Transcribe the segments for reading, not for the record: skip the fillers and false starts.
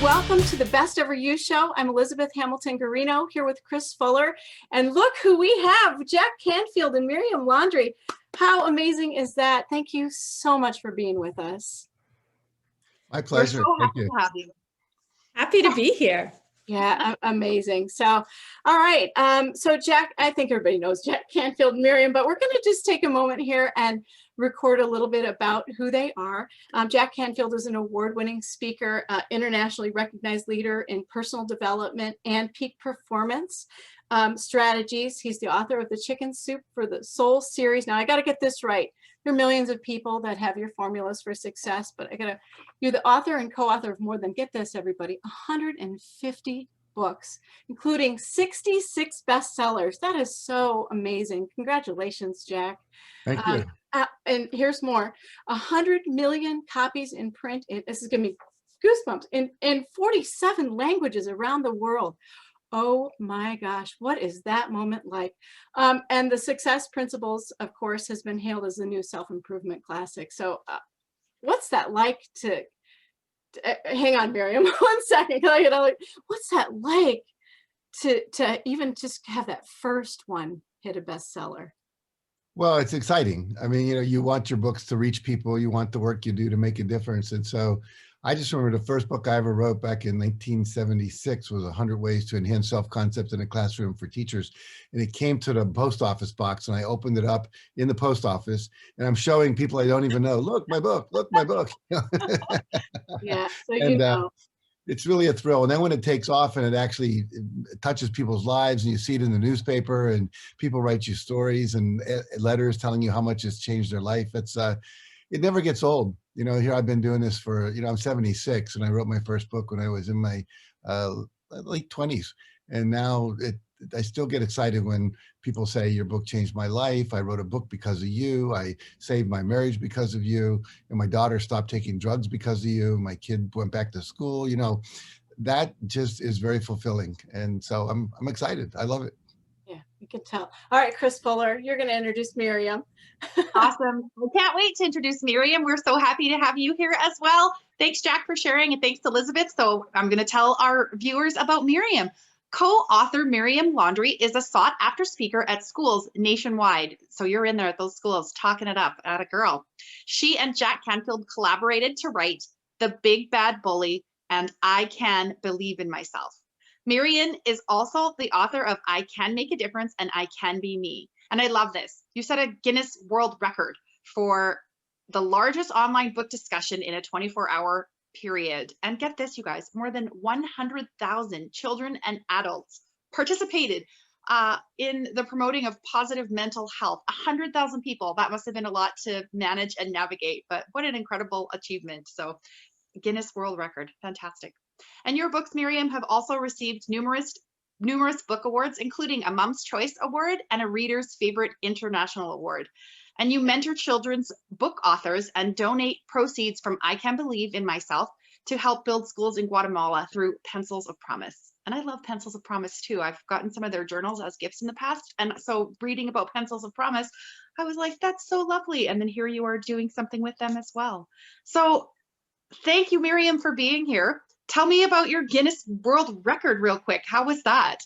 welcome to the Best Ever You Show. I'm Elizabeth Hamilton-Guarino here with Kris Fuller. And look who we have, Jack Canfield and Miriam Laundry. How amazing is that? Thank you so much for being with us. My pleasure. We're so Thank happy you. to have you. Happy to be here. Yeah, amazing. So, all right. So Jack, I think everybody knows Jack Canfield and Miriam, but we're going to just take a moment here and record a little bit about who they are. Jack Canfield is an award-winning speaker, internationally recognized leader in personal development and peak performance strategies. He's the author of the Chicken Soup for the Soul series. Now, I got to get this right. There are millions of people that have your formulas for success, but you're the author and co-author of more than, get this, everybody, 150 books, including 66 bestsellers. That is so amazing. Congratulations, Jack. Thank you. And here's more, 100 million copies in print. This is giving me goosebumps in 47 languages around the world. Oh my gosh, what is that moment like? And the Success Principles, of course, has been hailed as the new self-improvement classic. So what's that like to, hang on, Miriam, 1 second. What's that like to even just have that first one hit a bestseller? Well, it's exciting. I mean, you want your books to reach people. You want the work you do to make a difference. And so I just remember the first book I ever wrote back in 1976 was 100 Ways to Enhance Self-Concept in a Classroom for Teachers. And it came to the post office box, and I opened it up in the post office, and I'm showing people I don't even know, look, my book, look, my book. Yeah, so you know. It's really a thrill. And then when it takes off and it actually touches people's lives, and you see it in the newspaper and people write you stories and letters telling you how much it's changed their life, it never gets old. Here I've been doing this for, I'm 76, and I wrote my first book when I was in my late 20s. And now I still get excited when people say, your book changed my life. I wrote a book because of you. I saved my marriage because of you. And my daughter stopped taking drugs because of you. My kid went back to school. That just is very fulfilling. And so I'm excited. I love it. Yeah, you can tell. All right, Kris Fuller, you're going to introduce Miriam. Awesome. I can't wait to introduce Miriam. We're so happy to have you here as well. Thanks, Jack, for sharing, and thanks, Elizabeth. So I'm going to tell our viewers about Miriam. Co-author Miriam Laundry is a sought-after speaker at schools nationwide. So you're in there at those schools talking it up at a girl. She and Jack Canfield collaborated to write The Big Bad Bully and I Can Believe in Myself. Miriam is also the author of I Can Make a Difference and I Can Be Me. And I love this. You set a Guinness World Record for the largest online book discussion in a 24-hour period. And get this, you guys, more than 100,000 children and adults participated in the promoting of positive mental health. 100,000 people. That must have been a lot to manage and navigate, but what an incredible achievement. So Guinness World Record, fantastic. And your books, Miriam, have also received numerous book awards, including a Mom's Choice Award and a Reader's Favorite International Award. And you mentor children's book authors and donate proceeds from I Can Believe in Myself to help build schools in Guatemala through Pencils of Promise. And I love Pencils of Promise too. I've gotten some of their journals as gifts in the past. And so reading about Pencils of Promise, I was like, that's so lovely. And then here you are doing something with them as well. So thank you, Miriam, for being here. Tell me about your Guinness World Record real quick. How was that?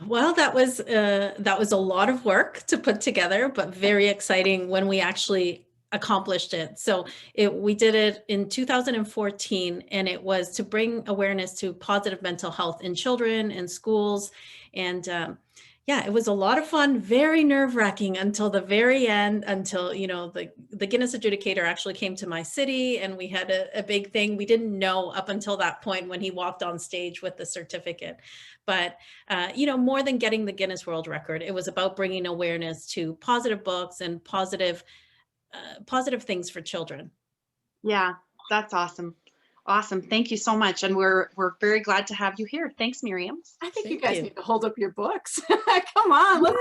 Well, that was a lot of work to put together, but very exciting when we actually accomplished it. So we did it in 2014, and it was to bring awareness to positive mental health in children and schools. And yeah, it was a lot of fun, very nerve-wracking until the very end, until, the Guinness adjudicator actually came to my city and we had a big thing. We didn't know up until that point when he walked on stage with the certificate. But, more than getting the Guinness World Record, it was about bringing awareness to positive books and positive things for children. Yeah, that's awesome. Awesome. Thank you so much. And we're very glad to have you here. Thanks, Miriam. I think you guys need to hold up your books. Come on, look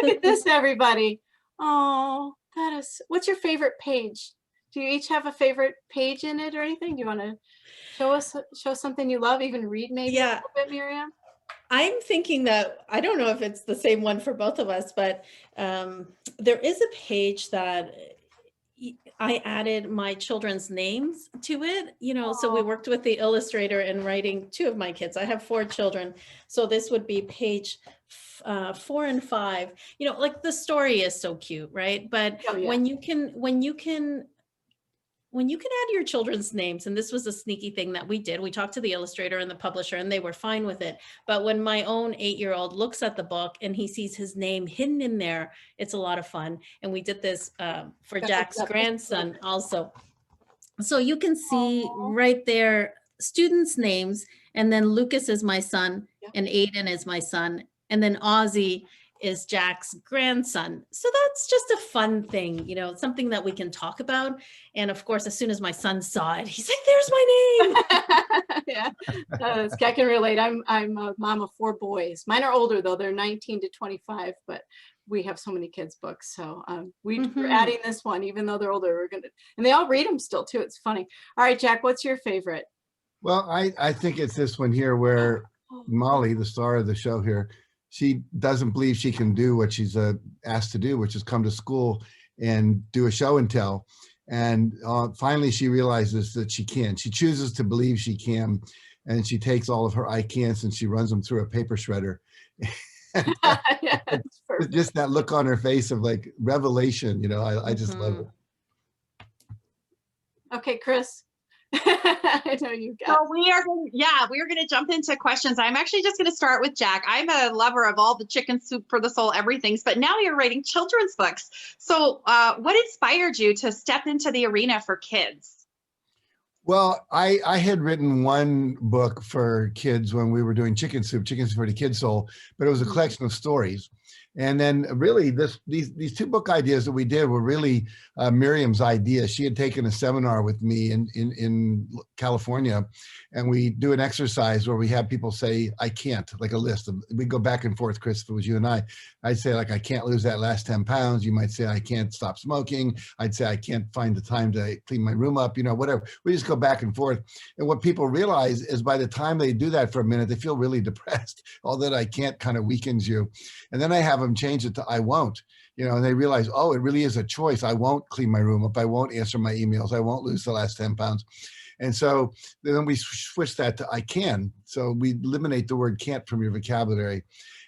at this, everybody. Oh, what's your favorite page? Do you each have a favorite page in it or anything? Do you want to show something you love, even read maybe a little bit, Miriam? I'm thinking that, I don't know if it's the same one for both of us, but there is a page that I added my children's names to it, you know, so we worked with the illustrator in writing 2 of my kids. I have 4 children. So this would be page 4 and 5, you know, like the story is so cute, right? But Oh, yeah. when you can add your children's names, and this was a sneaky thing that we did, we talked to the illustrator and the publisher and they were fine with it. But when my own 8-year-old looks at the book and he sees his name hidden in there, it's a lot of fun. And we did this for Jack's grandson also. So you can see right there, students' names, and then Lucas is my son, and Aiden is my son, and then Ozzy is Jack's grandson. So that's just a fun thing, you know, something that we can talk about. And of course, as soon as my son saw it, he's like, there's my name. Yeah, I can relate. I'm a mom of 4 boys. Mine are older though. They're 19 to 25, but we have so many kids' books. So we're adding this one, even though they're older, and they all read them still too. It's funny. All right, Jack, what's your favorite? Well, I think it's this one here where Molly, the star of the show here, she doesn't believe she can do what she's asked to do, which is come to school and do a show and tell. And finally, she realizes that she can. She chooses to believe she can, and she takes all of her I can'ts and she runs them through a paper shredder. Yeah, it's perfect. Just that look on her face of like revelation, you know, I just love it. Okay, Kris. I know you got. So we are going to jump into questions. I'm actually just going to start with Jack. I'm a lover of all the chicken soup for the soul, everything, but now you're writing children's books. So what inspired you to step into the arena for kids? Well, I had written one book for kids when we were doing Chicken Soup for the Kid Soul, but it was a collection of stories. And then really these 2 book ideas that we did were really Miriam's idea. She had taken a seminar with me in California, and we do an exercise where we have people say, I can't, like a list of, we go back and forth, Kris, if it was you and I'd say like, I can't lose that last 10 pounds. You might say, I can't stop smoking. I'd say, I can't find the time to clean my room up, you know, whatever. We just go back and forth. And what people realize is by the time they do that for a minute, they feel really depressed. All that I can't kind of weakens you. And then I have them change it to I won't, you know, and they realize, oh, it really is a choice. I won't clean my room up. I won't answer my emails. I won't lose the last 10 pounds. And so then we switch that to I can. So we eliminate the word can't from your vocabulary.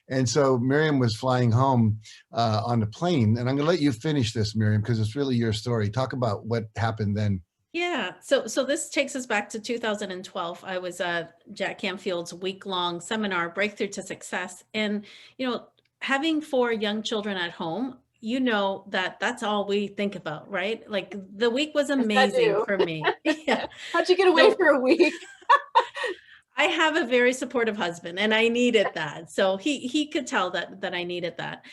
And so Miriam was flying home on the plane, and I'm going to let you finish this, Miriam, because it's really your story. Talk about what happened then. Yeah, so this takes us back to 2012. I was at Jack Canfield's week-long seminar, Breakthrough to Success. And, you know, having 4 young children at home, you know, that's all we think about, right? Like the week was amazing for me. Yeah. How'd you get away for a week? I have a very supportive husband, and I needed that. So he could tell that I needed that.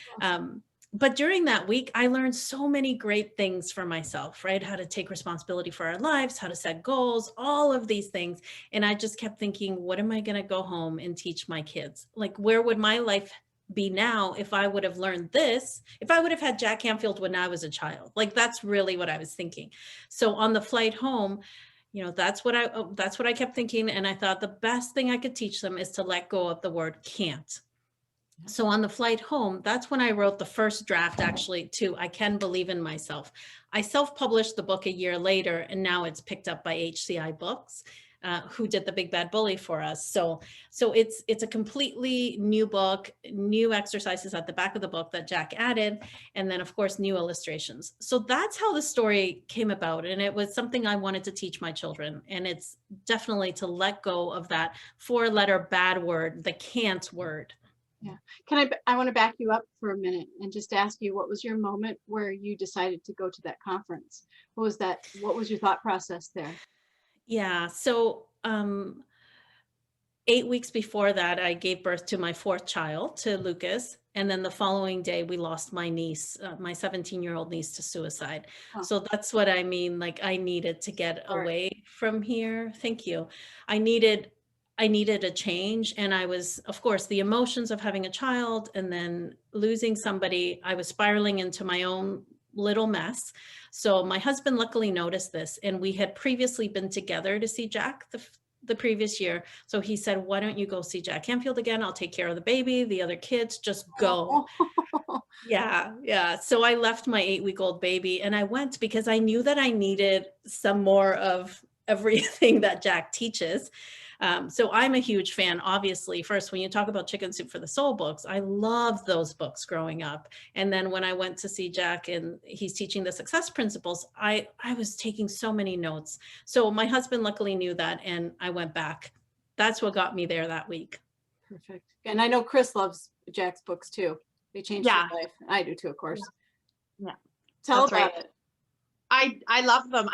But during that week, I learned so many great things for myself, right? How to take responsibility for our lives, how to set goals, all of these things. And I just kept thinking, what am I going to go home and teach my kids? Like, where would my life be now if I would have learned this, if I would have had Jack Canfield when I was a child? Like, that's really what I was thinking. So on the flight home, you know, that's what I kept thinking. And I thought the best thing I could teach them is to let go of the word can't. So on the flight home, that's when I wrote the first draft, actually, to I Can Believe in Myself. I self-published the book a year later, and now it's picked up by HCI Books, who did The Big Bad Bully for us. So it's a completely new book, new exercises at the back of the book that Jack added, and then of course, new illustrations. So that's how the story came about. And it was something I wanted to teach my children. And it's definitely to let go of that 4-letter bad word, the can't word. Yeah. I want to back you up for a minute and just ask you, what was your moment where you decided to go to that conference? What was that? What was your thought process there? Yeah. So 8 weeks before that, I gave birth to my 4th child, to Lucas. And then the following day, we lost my niece, my 17-year-old niece, to suicide. Oh. So that's what I mean. Like, I needed to get away from here. Thank you. I needed a change. And I was, of course, the emotions of having a child and then losing somebody, I was spiraling into my own little mess. So my husband luckily noticed this, and we had previously been together to see Jack the previous year. So he said, why don't you go see Jack Canfield again? I'll take care of the baby, the other kids, just go. Yeah, yeah. So I left my 8-week-old baby and I went because I knew that I needed some more of everything that Jack teaches. So I'm a huge fan, obviously. First, when you talk about Chicken Soup for the Soul books, I loved those books growing up. And then when I went to see Jack and he's teaching the success principles, I was taking so many notes. So my husband luckily knew that and I went back. That's what got me there that week. Perfect. And I know Kris loves Jack's books too. They changed Yeah. his life. I do too, of course. Yeah. Tell That's about right. it. I love them.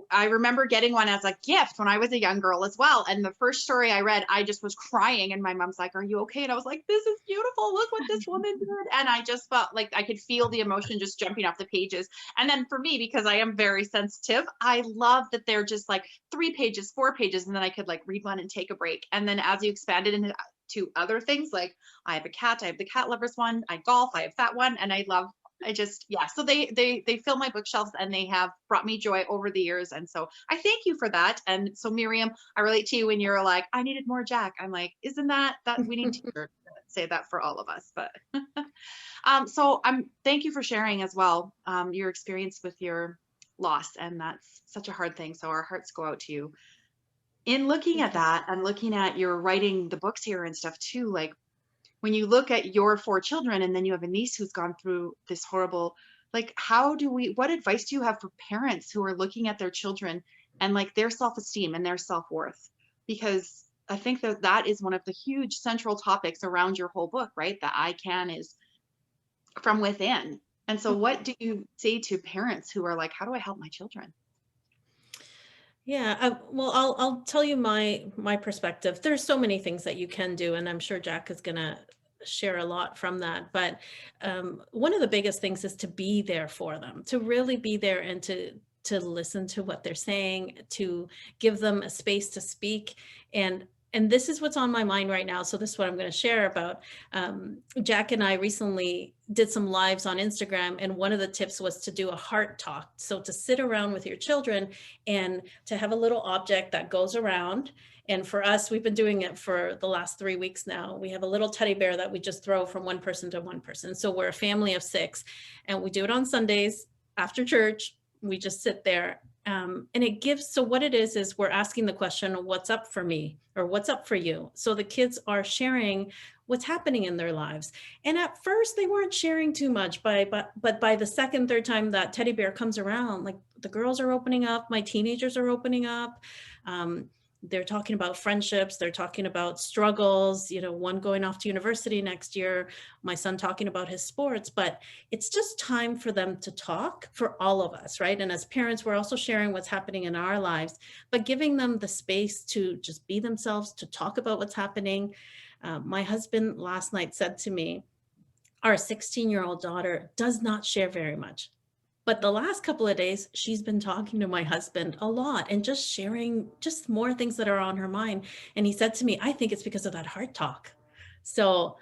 I remember getting one as a gift when I was a young girl as well. And the first story I read, I just was crying and my mom's like, are you okay? And I was like, this is beautiful. Look what this woman did. And I just felt like I could feel the emotion just jumping off the pages. And then for me, because I am very sensitive, I love that they're just like 3 pages, 4 pages. And then I could like read one and take a break. And then as you expand it into other things, like I have a cat, I have the cat lovers one, I golf, I have that one. And so they fill my bookshelves and they have brought me joy over the years. And so I thank you for that. And so Miriam, I relate to you when you're like, I needed more Jack. I'm like, isn't that we need to say that for all of us, but thank you for sharing as well, your experience with your loss. And that's such a hard thing. So our hearts go out to you. In looking at that and looking at your writing the books here and stuff too, like when you look at your 4 children and then you have a niece who's gone through this horrible, like, what advice do you have for parents who are looking at their children and like their self-esteem and their self-worth? Because I think that is one of the huge central topics around your whole book, right? The I can is from within. And so what do you say to parents who are like, how do I help my children? Yeah, well, I'll tell you my perspective. There's so many things that you can do, and I'm sure Jack is gonna share a lot from that. But one of the biggest things is to be there for them, to really be there and to listen to what they're saying, to give them a space to speak. And this is what's on my mind right now. So this is what I'm going to share about. Jack and I recently did some lives on Instagram, and one of the tips was to do a heart talk. So to sit around with your children and to have a little object that goes around. And for us, we've been doing it for the last 3 weeks now. We have a little teddy bear that we just throw from one person to one person. So we're a family of 6, and we do it on Sundays after church. We just sit there. And it gives, so what it is we're asking the question, what's up for me or what's up for you? So the kids are sharing what's happening in their lives. And at first they weren't sharing too much, but by the second, third time that teddy bear comes around, like the girls are opening up, my teenagers are opening up. They're talking about friendships. They're talking about struggles, one going off to university next year, my son talking about his sports, but it's just time for them to talk, for all of us, right? And as parents, we're also sharing what's happening in our lives, but giving them the space to just be themselves, to talk about what's happening. My husband last night said to me, our 16-year-old daughter does not share very much. But the last couple of days, she's been talking to my husband a lot and just sharing just more things that are on her mind. And he said to me, I think it's because of that heart talk. So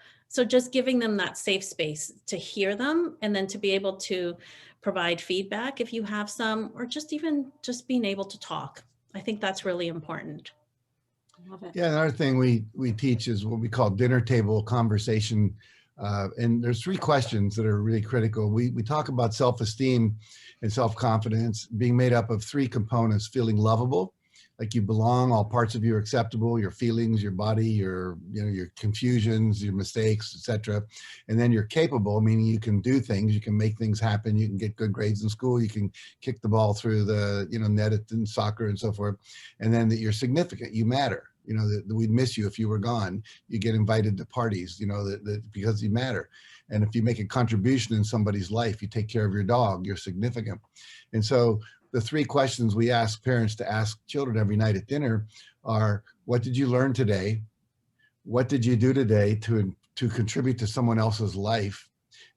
just giving them that safe space to hear them, and then to be able to provide feedback if you have some, or just being able to talk. I think that's really important. Love it. Yeah, another thing we teach is what we call dinner table conversation. And there's 3 questions that are really critical. We talk about self-esteem and self-confidence being made up of 3 components: feeling lovable, like you belong, all parts of you are acceptable, your feelings, your body, your confusions, your mistakes, etc. And then you're capable, meaning you can do things, you can make things happen, you can get good grades in school, you can kick the ball through the net in soccer and so forth. And then that you're significant, you matter. That we'd miss you if you were gone. You get invited to parties, that because you matter. And if you make a contribution in somebody's life, you take care of your dog, you're significant. And so the 3 questions we ask parents to ask children every night at dinner are, what did you learn today? What did you do today to contribute to someone else's life?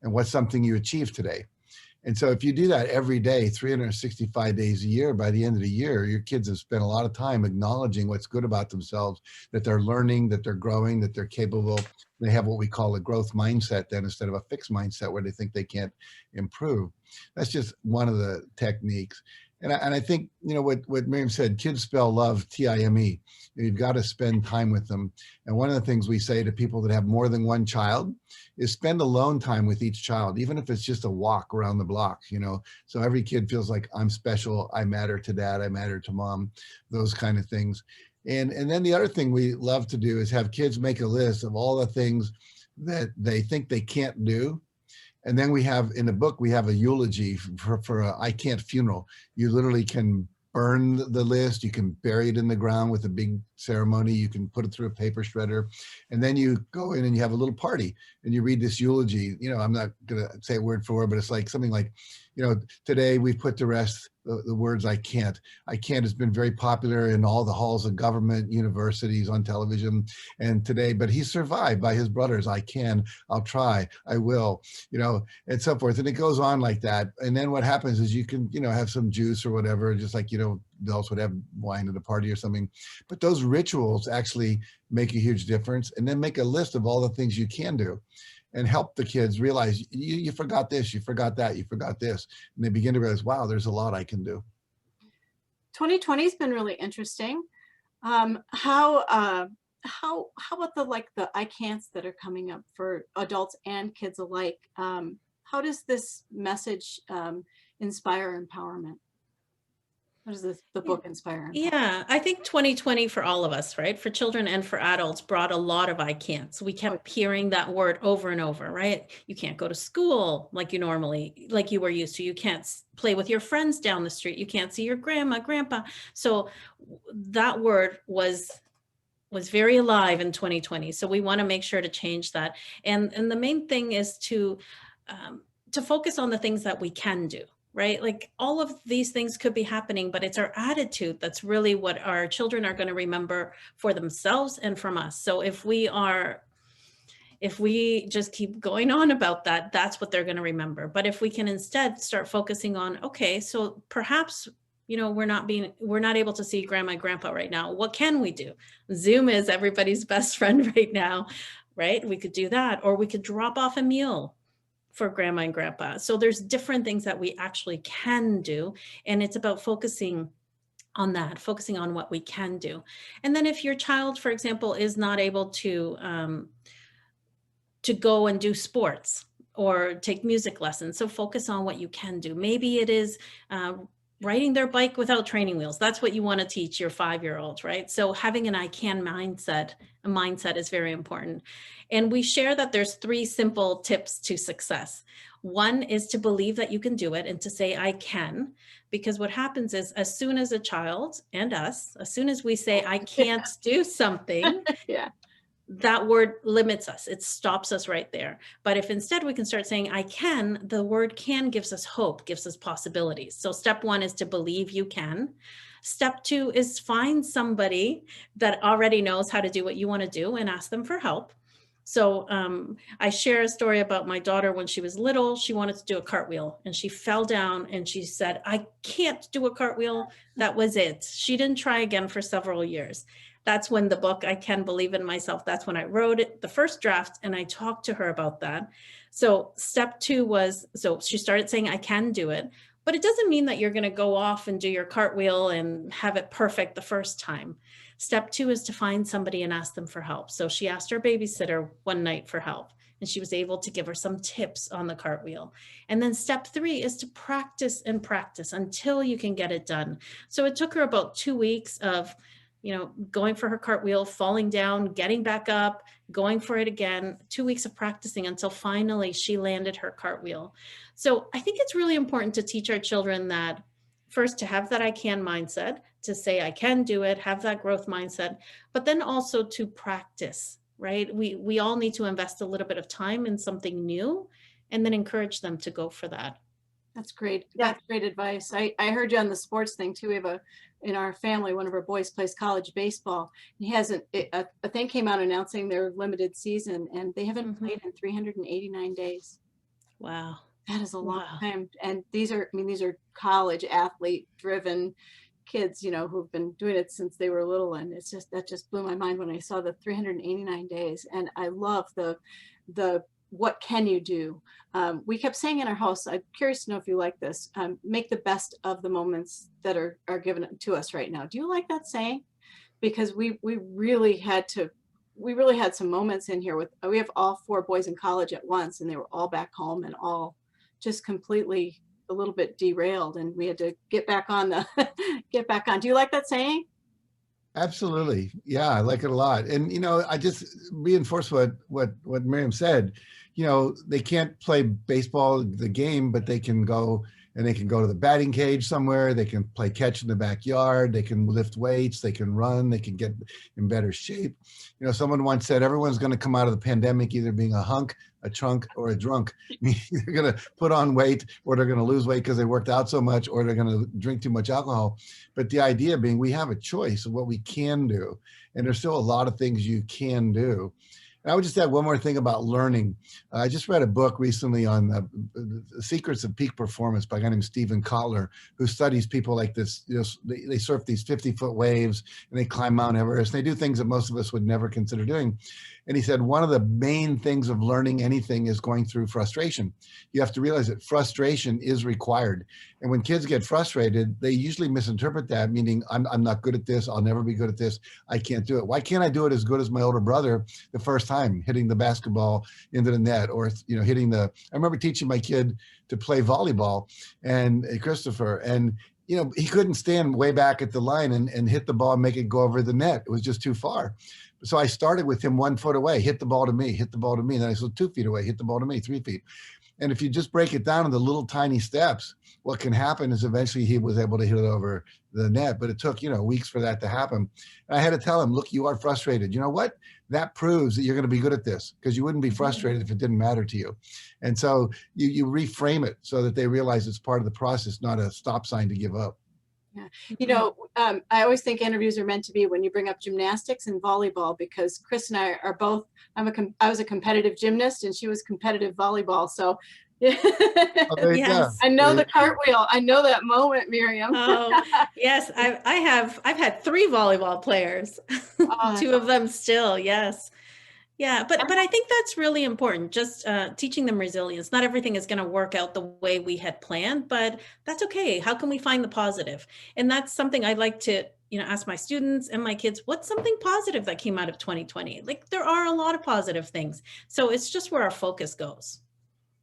And what's something you achieved today? And so if you do that every day, 365 days a year, by the end of the year, your kids have spent a lot of time acknowledging what's good about themselves, that they're learning, that they're growing, that they're capable. They have what we call a growth mindset then, instead of a fixed mindset where they think they can't improve. That's just one of the techniques. And I think, you know, what Miriam said, kids spell love, T-I-M-E. You've got to spend time with them. And one of the things we say to people that have more than one child is spend alone time with each child, even if it's just a walk around the block, you know, so every kid feels like I'm special, I matter to dad, I matter to mom, those kind of things. And then the other thing we love to do is have kids make a list of all the things that they think they can't do. And then we have, in the book, we have a eulogy for a I can't funeral. You literally can burn the list, you can bury it in the ground with a big ceremony, you can put it through a paper shredder, and then you go in and you have a little party and you read this eulogy. You know, I'm not gonna say it word for word, but it's like something like, you know, today we've put to rest the words I can't. I can't has been very popular in all the halls of government, universities, on television, and today, but he survived by his brothers. I can, I'll try, I will, you know, and so forth. And it goes on like that. And then what happens is you can, you know, have some juice or whatever, just like, you know, adults would have wine at a party or something. But those rituals actually make a huge difference. And then make a list of all the things you can do and help the kids realize you forgot this, you forgot that, you forgot this. And they begin to realize, wow, there's a lot I can do. 2020 has been really interesting. How about the I can'ts that are coming up for adults and kids alike? How does this message inspire empowerment? How does the book inspire empowerment? Yeah, I think 2020 for all of us, right? For children and for adults brought a lot of I can'ts. We kept hearing that word over and over, right? You can't go to school like you were used to. You can't play with your friends down the street. You can't see your grandma, grandpa. So that word was very alive in 2020. So we want to make sure to change that. And the main thing is to focus on the things that we can do. Right? Like all of these things could be happening, but it's our attitude that's really what our children are going to remember for themselves and from us. So if we just keep going on about that, that's what they're going to remember. But if we can instead start focusing on, okay, so perhaps, you know, we're not able to see grandma and grandpa right now. What can we do? Zoom is everybody's best friend right now, right? We could do that, or we could drop off a meal for grandma and grandpa. So there's different things that we actually can do. And it's about focusing on that, focusing on what we can do. And then if your child, for example, is not able to go and do sports or take music lessons, so focus on what you can do. Maybe it is riding their bike without training wheels. That's what you want to teach your 5-year-olds, right? So having an I can mindset is very important. And we share that there's 3 simple tips to success. One is to believe that you can do it and to say, I can, because what happens is as soon as a child and us, as soon as we say, I can't do something, Yeah. that word limits us. It stops us right there. But if instead we can start saying, I can, the word can gives us hope, gives us possibilities. So step 1 is to believe you can. Step 2 is find somebody that already knows how to do what you want to do and ask them for help. So I share a story about my daughter when she was little. She wanted to do a cartwheel and she fell down and she said, I can't do a cartwheel. That was it. She didn't try again for several years. That's when the book, I Can Believe in Myself, that's when I wrote it, the first draft, and I talked to her about that. So step 2 was, so she started saying, I can do it, but it doesn't mean that you're going to go off and do your cartwheel and have it perfect the first time. Step 2 is to find somebody and ask them for help. So she asked her babysitter one night for help, and she was able to give her some tips on the cartwheel. And then step 3 is to practice and practice until you can get it done. So it took her about 2 weeks of, you know, going for her cartwheel, falling down, getting back up, going for it again, 2 weeks of practicing until finally she landed her cartwheel. So I think it's really important to teach our children that first to have that I can mindset, to say I can do it, have that growth mindset, but then also to practice, right? We all need to invest a little bit of time in something new and then encourage them to go for that. That's great. Yeah. That's great advice. I heard you on the sports thing too. We have in our family, one of our boys plays college baseball. He has a thing came out announcing their limited season, and they haven't played in 389 days. Wow. That is a long time. And these are college athlete driven kids, you know, who've been doing it since they were little. And that just blew my mind when I saw the 389 days. And I love the what can you do? We kept saying in our house, I'm curious to know if you like this, make the best of the moments that are given to us right now. Do you like that saying? Because we really had some moments in here with, we have all 4 boys in college at once, and they were all back home and all just completely a little bit derailed, and we had to get back on the, get back on. Do you like that saying? Absolutely. Yeah, I like it a lot. And, you know, I just reinforce what Miriam said. You know, they can't play baseball, the game, but they can go to the batting cage somewhere. They can play catch in the backyard. They can lift weights. They can run. They can get in better shape. You know, someone once said, everyone's going to come out of the pandemic either being a hunk, a chunk, or a drunk. They're going to put on weight, or they're going to lose weight because they worked out so much, or they're going to drink too much alcohol. But the idea being, we have a choice of what we can do. And there's still a lot of things you can do. And I would just add one more thing about learning. I just read a book recently on the secrets of peak performance by a guy named Stephen Kotler, who studies people like this. You know, they surf these 50-foot waves, and they climb Mount Everest. And they do things that most of us would never consider doing. And he said, one of the main things of learning anything is going through frustration. You have to realize that frustration is required. And when kids get frustrated, they usually misinterpret that, meaning I'm not good at this. I'll never be good at this. I can't do it. Why can't I do it as good as my older brother the first time, hitting the basketball into the net, or, you know, I remember teaching my kid to play volleyball, and Christopher, and, you know, he couldn't stand way back at the line and hit the ball and make it go over the net. It was just too far. So I started with him 1 foot away, hit the ball to me, hit the ball to me. And then I said 2 feet away, hit the ball to me, 3 feet. And if you just break it down into little tiny steps, what can happen is eventually he was able to hit it over the net, but it took, you know, weeks for that to happen. And I had to tell him, look, you are frustrated. You know what? That proves that you're going to be good at this, because you wouldn't be frustrated if it didn't matter to you. And so you reframe it so that they realize it's part of the process, not a stop sign to give up. Yeah. You know, I always think interviews are meant to be when you bring up gymnastics and volleyball, because Kris and I are both, I was a competitive gymnast and she was competitive volleyball. So Oh, Yes. I know the cartwheel. I know that moment, Miriam. Oh, yes. I've had 3 volleyball players, Oh, 2 of them still. Yes. Yeah. But I think that's really important. Just teaching them resilience. Not everything is going to work out the way we had planned, but that's okay. How can we find the positive? And that's something I'd like to, you know, ask my students and my kids, what's something positive that came out of 2020? Like, there are a lot of positive things. So it's just where our focus goes.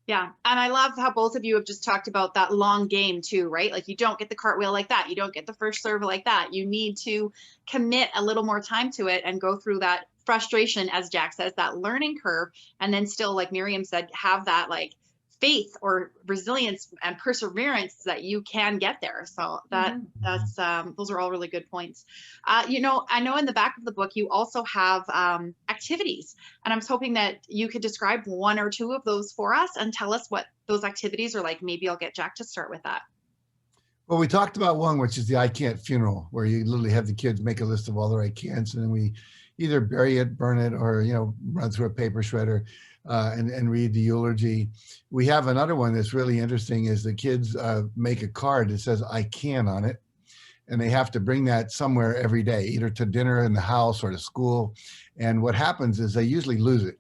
Yeah. And I love how both of you have just talked about that long game too, right? Like, you don't get the cartwheel like that. You don't get the first serve like that. You need to commit a little more time to it and go through that frustration, as Jack says, that learning curve. And then still, like Miriam said, have that like faith or resilience and perseverance that you can get there. So that's those are all really good points. You know, I know in the back of the book you also have activities, and I was hoping that you could describe 1 or 2 of those for us and tell us what those activities are like. Maybe I'll get Jack to start with that. Well, we talked about one, which is the I Can't funeral, where you literally have the kids make a list of all their I can'ts, and then we either bury it, burn it, or, you know, run through a paper shredder and read the eulogy. We have another one that's really interesting, is the kids make a card that says I can on it, and they have to bring that somewhere every day, either to dinner in the house or to school. And what happens is they usually lose it.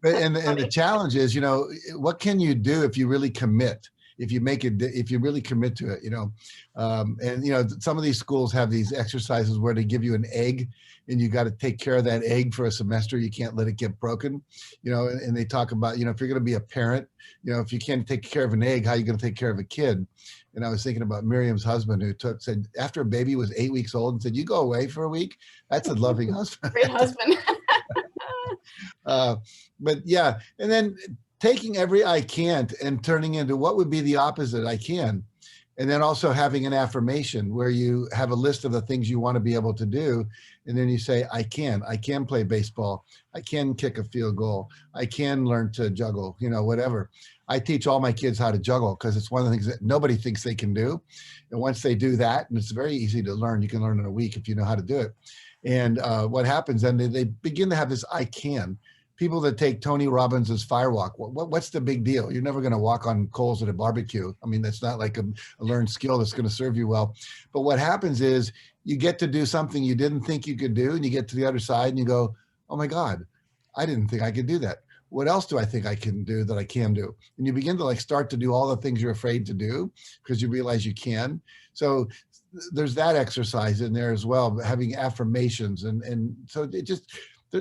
And the challenge is, you know, what can you do if you really commit? If you really commit to it, you know, and, you know, some of these schools have these exercises where they give you an egg, and you got to take care of that egg for a semester. You can't let it get broken, you know, and they talk about, you know, if you're going to be a parent, you know, if you can't take care of an egg, how are you going to take care of a kid? And I was thinking about Miriam's husband, who said after a baby was 8 weeks old and said, you go away for a week. That's a loving husband. great husband. But yeah, and then taking every I can't and turning into what would be the opposite I can. And then also having an affirmation where you have a list of the things you want to be able to do. And then you say, I can play baseball. I can kick a field goal. I can learn to juggle, you know, whatever. I teach all my kids how to juggle because it's one of the things that nobody thinks they can do. And once they do that, and it's very easy to learn, you can learn in a week if you know how to do it. And what happens then, they begin to have this I can. People that take Tony Robbins' firewalk, what's the big deal? You're never going to walk on coals at a barbecue. I mean, that's not like a learned skill that's going to serve you well. But what happens is you get to do something you didn't think you could do, and you get to the other side and you go, oh my God, I didn't think I could do that. What else do I think I can do that I can do? And you begin to like start to do all the things you're afraid to do because you realize you can. So there's that exercise in there as well, having affirmations. And so it just,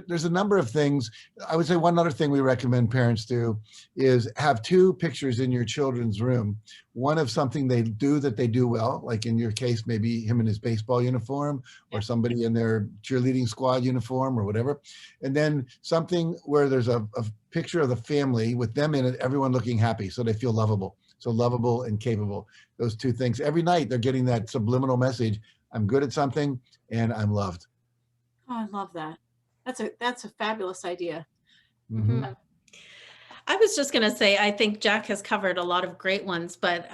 there's a number of things. I would say one other thing we recommend parents do is have 2 pictures in your children's room. One of something they do that they do well, like in your case, maybe him in his baseball uniform or somebody in their cheerleading squad uniform or whatever. And then something where there's a picture of the family with them in it, everyone looking happy so they feel lovable. So lovable and capable. Those 2 things. Every night they're getting that subliminal message, I'm good at something and I'm loved. Oh, I love that. That's a fabulous idea. Mm-hmm. I was just going to say, I think Jack has covered a lot of great ones, but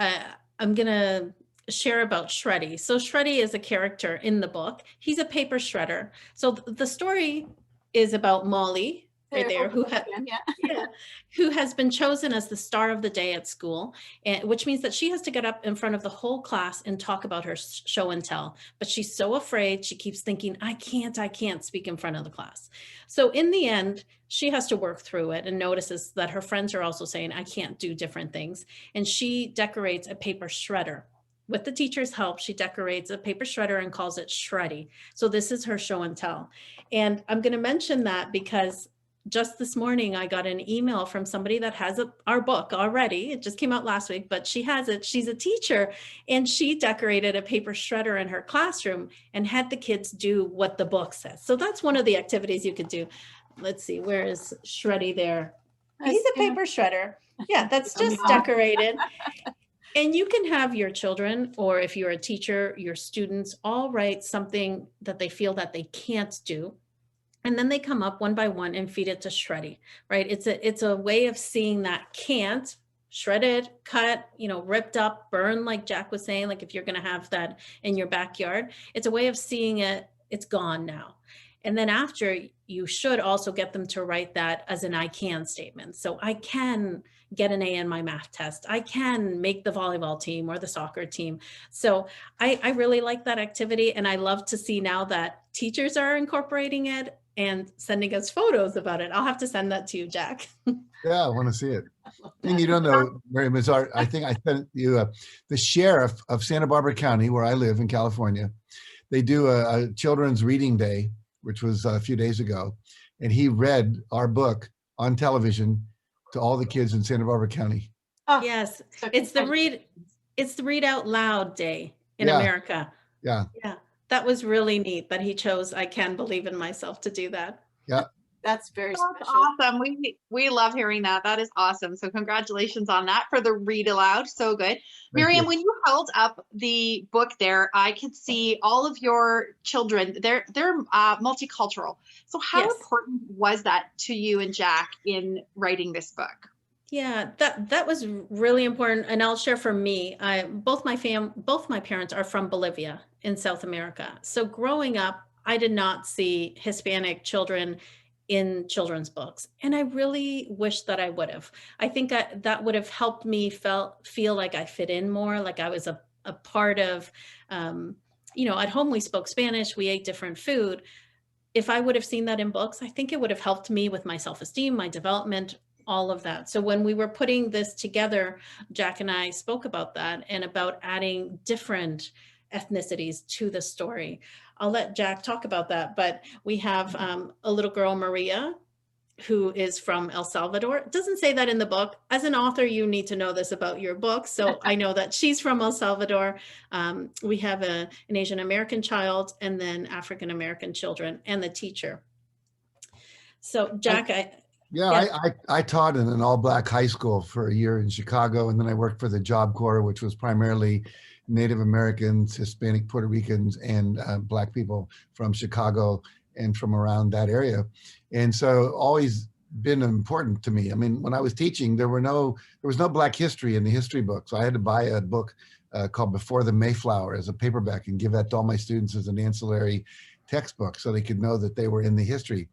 I'm going to share about Shreddy. So Shreddy is a character in the book. He's a paper shredder. So the story is about Molly, right there, who has been chosen as the star of the day at school, and which means that she has to get up in front of the whole class and talk about her show and tell. But she's so afraid, she keeps thinking, I can't speak in front of the class. So in the end, she has to work through it and notices that her friends are also saying, I can't do different things. And she decorates a paper shredder. With the teacher's help, she decorates a paper shredder and calls it Shreddy. So this is her show and tell. And I'm going to mention that because just this morning, I got an email from somebody that has our book already. It just came out last week, but she has it. She's a teacher, and she decorated a paper shredder in her classroom and had the kids do what the book says. So that's one of the activities you could do. Let's see, where is Shreddy there? He's a paper shredder. Yeah, that's just decorated. And you can have your children, or if you're a teacher, your students all write something that they feel that they can't do. And then they come up one by one and feed it to Shreddy, right? It's a way of seeing that can't, shredded, cut, ripped up, burned, like Jack was saying, like if you're going to have that in your backyard, it's a way of seeing it, it's gone now. And then after, you should also get them to write that as an I can statement. So I can get an A in my math test. I can make the volleyball team or the soccer team. So I really like that activity. And I love to see now that teachers are incorporating it and sending us photos about it. I'll have to send that to you, Jack. Yeah, I want to see it. Thing you don't know, Miriam, is I think I sent you the sheriff of Santa Barbara County, where I live in California. They do a children's reading day, which was a few days ago, and he read our book on television to all the kids in Santa Barbara County. Oh, yes, it's the read out loud day in America. Yeah. That was really neat that he chose I Can Believe in Myself to do that. Yeah. That's very special. Awesome. We love hearing that. That is awesome. So congratulations on that for the read aloud. So good. Miriam, when you held up the book there, I could see all of your children. They're multicultural. So how important was that to you and Jack in writing this book? Yeah, that was really important. And I'll share for me, both my parents are from Bolivia in South America. So growing up, I did not see Hispanic children in children's books. And I really wish that I would have. I think that would have helped me feel like I fit in more, like I was a part of, at home we spoke Spanish, we ate different food. If I would have seen that in books, I think it would have helped me with my self-esteem, my development, all of that. So when we were putting this together, Jack and I spoke about that and about adding different ethnicities to the story. I'll let Jack talk about that, but we have a little girl, Maria, who is from El Salvador. It doesn't say that in the book. As an author, you need to know this about your book. So I know that she's from El Salvador. We have an Asian American child and then African American children and the teacher. So Jack, I taught in an all-black high school for a year in Chicago, and then I worked for the Job Corps, which was primarily Native Americans, Hispanic, Puerto Ricans, and Black people from Chicago and from around that area. And so always been important to me. I mean, when I was teaching, there was no Black history in the history book. So I had to buy a book called Before the Mayflower as a paperback and give that to all my students as an ancillary textbook so they could know that they were in the history.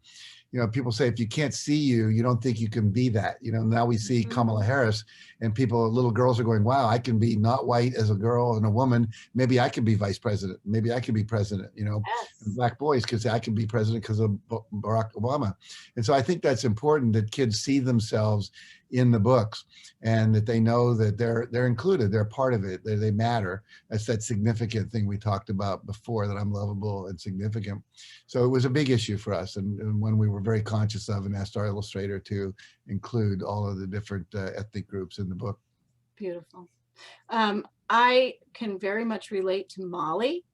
You know, people say if you can't see you, you don't think you can be that. You know, now we see Kamala Harris, and little girls are going, wow, I can be not white as a girl and a woman. Maybe I can be vice president. Maybe I can be president, you know. Yes. And black boys could say I can be president because of Barack Obama. And so I think that's important, that kids see themselves in the books and that they know that they're included, they're part of it, they matter. That's that significant thing we talked about before, that I'm lovable and significant. So it was a big issue for us, and one we were very conscious of, and asked our illustrator to include all of the different ethnic groups in the book. Beautiful. I can very much relate to Molly.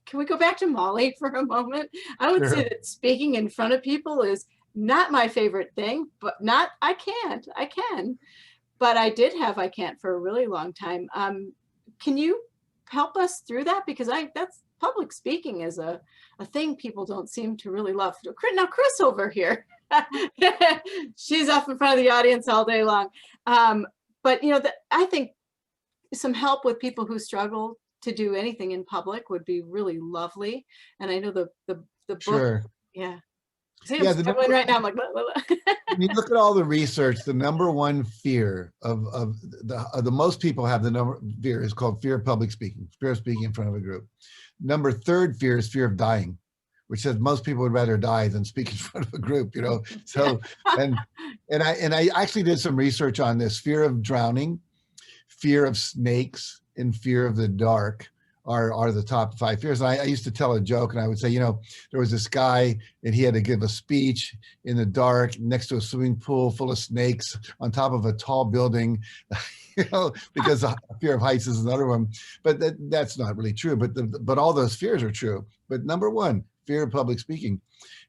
Can we go back to Molly for a moment? I would say that speaking in front of people is not my favorite thing, but I can, but I did have I can't for a really long time. Can you help us through that? Because that's public speaking is a thing people don't seem to really love. Now, Kris over here, she's up in front of the audience all day long. But you know, I think some help with people who struggle to do anything in public would be really lovely. And I know the book, yeah. See, I'm struggling right now. I'm like, blah, blah, blah. When you look at all the research, the number one fear of the most people have, fear is called fear of public speaking, fear of speaking in front of a group. Number third fear is fear of dying, which says most people would rather die than speak in front of a group, you know. So, and I actually did some research on this. Fear of drowning, fear of snakes, and fear of the dark are the top 5 fears. And I used to tell a joke, and I would say, you know, there was this guy and he had to give a speech in the dark next to a swimming pool full of snakes on top of a tall building, you know, because the fear of heights is another one. But that's not really true. But all those fears are true. But number one, fear of public speaking.